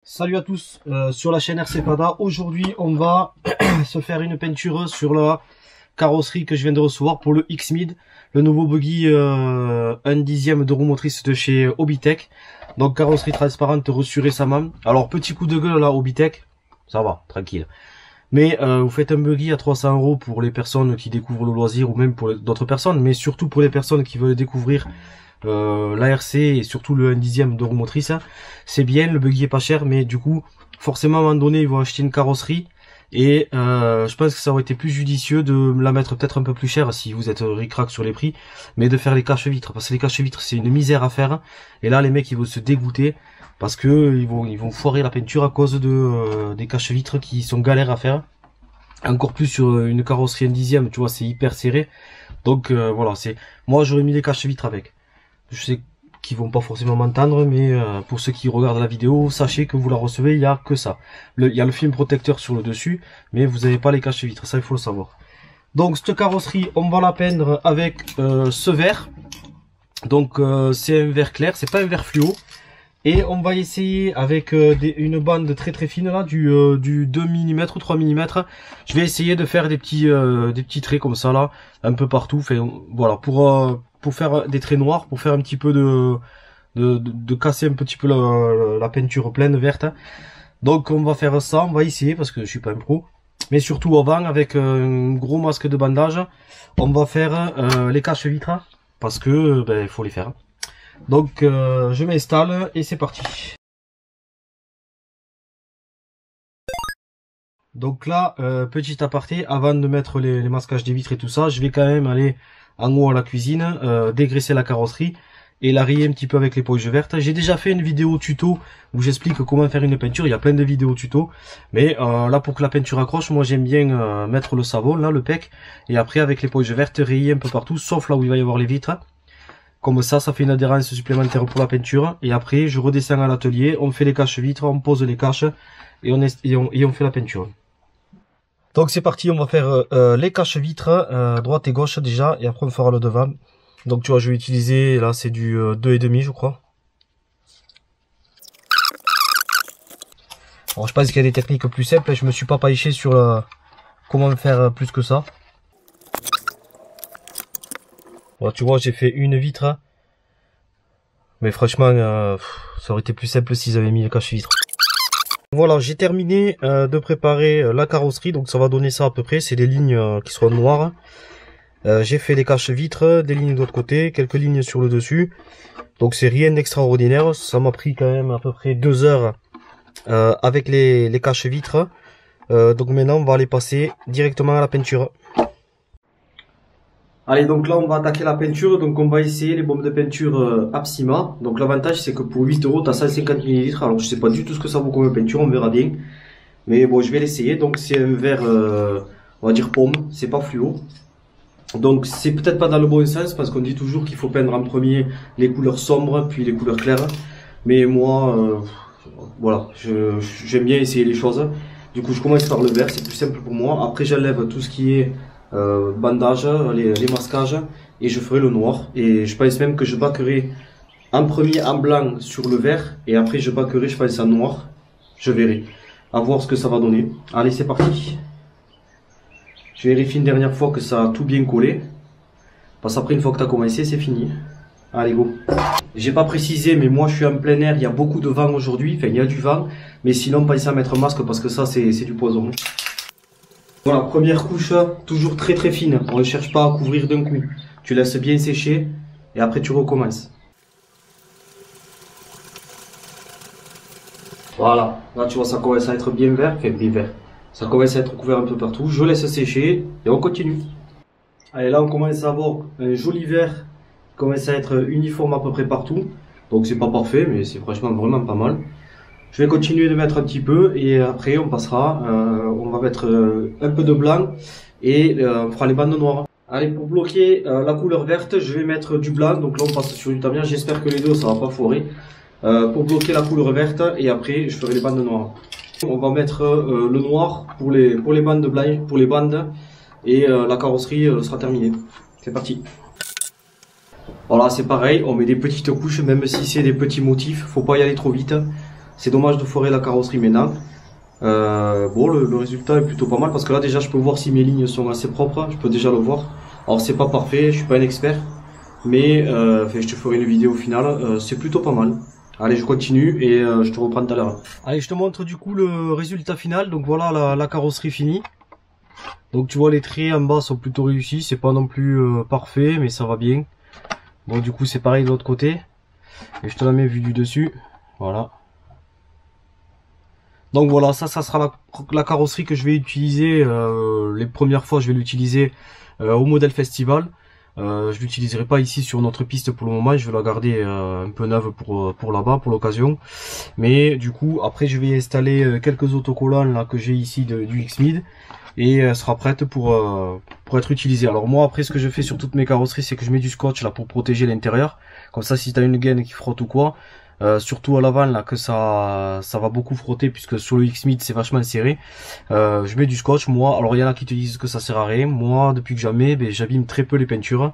Salut à tous sur la chaîne RC Pada. Aujourd'hui on va se faire une peinture sur la carrosserie que je viens de recevoir pour le X-Mid, le nouveau buggy 1/10 de roue motrice de chez Hobbytech. Donc carrosserie transparente reçue récemment. Alors petit coup de gueule là, Hobbytech, ça va, tranquille. Mais vous faites un buggy à 300 € pour les personnes qui découvrent le loisir ou même pour d'autres personnes, mais surtout pour les personnes qui veulent découvrir l'ARC et surtout le 1/10 de roue motrice. C'est bien, le buggy est pas cher, mais du coup forcément à un moment donné ils vont acheter une carrosserie et je pense que ça aurait été plus judicieux de la mettre peut-être un peu plus cher si vous êtes ric-rac sur les prix, mais de faire les cache-vitres, parce que les cache-vitres c'est une misère à faire, et là les mecs ils vont se dégoûter parce que ils vont foirer la peinture à cause de des cache-vitres qui sont galères à faire, encore plus sur une carrosserie 1/10, tu vois, c'est hyper serré. Donc voilà, moi j'aurais mis les cache-vitres avec. Je sais qu'ils vont pas forcément m'entendre, mais pour ceux qui regardent la vidéo, sachez que vous la recevez, il y a que ça. Il y a le film protecteur sur le dessus, mais vous n'avez pas les cache-vitres, ça il faut le savoir. Donc cette carrosserie, on va la peindre avec ce vert. Donc c'est un vert clair, c'est pas un vert fluo. Et on va essayer avec une bande très très fine là, du 2 mm, 3 mm. Je vais essayer de faire des petits traits comme ça là, un peu partout. Enfin, voilà, pour faire des traits noirs, pour faire un petit peu de casser un petit peu la peinture pleine verte. Donc on va faire ça, on va essayer parce que je suis pas un pro. Mais surtout avant, avec un gros masque de bandage, on va faire les cache-vitres parce que il faut les faire. Donc je m'installe et c'est parti. Donc là, petit aparté, avant de mettre les masquages des vitres et tout ça, je vais quand même aller en haut à la cuisine, dégraisser la carrosserie et la rayer un petit peu avec l'éponge verte. J'ai déjà fait une vidéo tuto où j'explique comment faire une peinture, il y a plein de vidéos tuto. Mais là, pour que la peinture accroche, moi j'aime bien mettre le savon, là, le PEC, et après avec l'éponge verte, rayer un peu partout, sauf là où il va y avoir les vitres. Comme ça fait une adhérence supplémentaire pour la peinture. Et après, je redescends à l'atelier, on fait les cache-vitres, on pose les caches et on fait la peinture. Donc c'est parti, on va faire les cache-vitres, droite et gauche déjà, et après on fera le devant. Donc tu vois, je vais utiliser, là c'est du 2,5 je crois. Alors je pense qu'il y a des techniques plus simples, je me suis pas païché sur comment faire plus que ça. Bon, tu vois, j'ai fait une vitre, mais franchement, ça aurait été plus simple s'ils avaient mis le cache-vitre. Voilà, j'ai terminé de préparer la carrosserie, donc ça va donner ça à peu près, c'est des lignes qui seront noires. J'ai fait les cache-vitres, des lignes de l'autre côté, quelques lignes sur le dessus, donc c'est rien d'extraordinaire, ça m'a pris quand même à peu près 2 heures avec les cache-vitres. Donc maintenant on va aller passer directement à la peinture. Allez, donc là on va attaquer la peinture, donc on va essayer les bombes de peinture Apsima. Donc l'avantage c'est que pour 8 € t'as 150 ml, alors je sais pas du tout ce que ça vaut comme peinture, on verra bien. Mais bon, je vais l'essayer, donc c'est un vert, on va dire pomme, c'est pas fluo. Donc c'est peut-être pas dans le bon sens, parce qu'on dit toujours qu'il faut peindre en premier les couleurs sombres, puis les couleurs claires. Mais moi, voilà, j'aime bien essayer les choses. Du coup je commence par le vert, c'est plus simple pour moi. Après j'enlève tout ce qui est bandage, les masquages, et je ferai le noir. Et je pense même que je bacquerai en premier en blanc sur le vert, et après je bacquerai, je pense, en noir. Je verrai, à voir ce que ça va donner. Allez, c'est parti. Je vérifie une dernière fois que ça a tout bien collé, parce qu'après une fois que tu as commencé, c'est fini. Allez, go. J'ai pas précisé, mais moi je suis en plein air, il y a beaucoup de vent aujourd'hui, enfin il y a du vent, mais sinon pensez à mettre un masque parce que ça c'est du poison. Voilà, première couche, toujours très très fine, on ne cherche pas à couvrir d'un coup. Tu laisses bien sécher et après tu recommences. Voilà, là tu vois ça commence à être bien vert, enfin bien vert. Ça commence à être couvert un peu partout, je laisse sécher et on continue. Allez, là on commence à avoir un joli vert qui commence à être uniforme à peu près partout. Donc c'est pas parfait, mais c'est franchement vraiment pas mal. Je vais continuer de mettre un petit peu et après on passera, on va mettre un peu de blanc et on fera les bandes noires. Allez, pour bloquer la couleur verte, je vais mettre du blanc, donc là on passe sur du tamiya, j'espère que les deux ça va pas foirer. Pour bloquer la couleur verte et après je ferai les bandes noires. On va mettre le noir pour les bandes blanches, pour les bandes, et la carrosserie sera terminée. C'est parti. Voilà, c'est pareil, on met des petites couches, même si c'est des petits motifs, faut pas y aller trop vite. C'est dommage de foirer la carrosserie maintenant. Bon, le résultat est plutôt pas mal parce que là déjà je peux voir si mes lignes sont assez propres, je peux déjà le voir. Alors c'est pas parfait, je suis pas un expert, mais enfin, je te ferai une vidéo finale, c'est plutôt pas mal. Allez, je continue et je te reprends tout à l'heure. Allez, je te montre du coup le résultat final. Donc voilà la carrosserie finie. Donc tu vois les traits en bas sont plutôt réussis, c'est pas non plus parfait, mais ça va bien. Bon, du coup c'est pareil de l'autre côté. Et je te la mets vue du dessus, voilà. Donc voilà, ça sera la carrosserie que je vais utiliser. Les premières fois, je vais l'utiliser au modèle festival. Je l'utiliserai pas ici sur notre piste pour le moment. Je vais la garder un peu neuve pour là-bas, pour l'occasion. Mais du coup, après, je vais installer quelques autocollants là que j'ai ici du X-Mid et elle sera prête pour être utilisée. Alors moi, après, ce que je fais sur toutes mes carrosseries, c'est que je mets du scotch là pour protéger l'intérieur. Comme ça, si tu as une gaine qui frotte ou quoi. Surtout à l'avant là que ça va beaucoup frotter puisque sur le X-Mid c'est vachement serré. Je mets du scotch moi. Alors il y en a qui te disent que ça sert à rien. Moi depuis que jamais j'abîme très peu les peintures.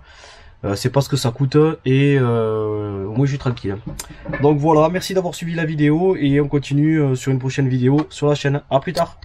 C'est pas ce que ça coûte et moi je suis tranquille. Donc voilà, merci d'avoir suivi la vidéo et on continue sur une prochaine vidéo sur la chaîne. À plus tard.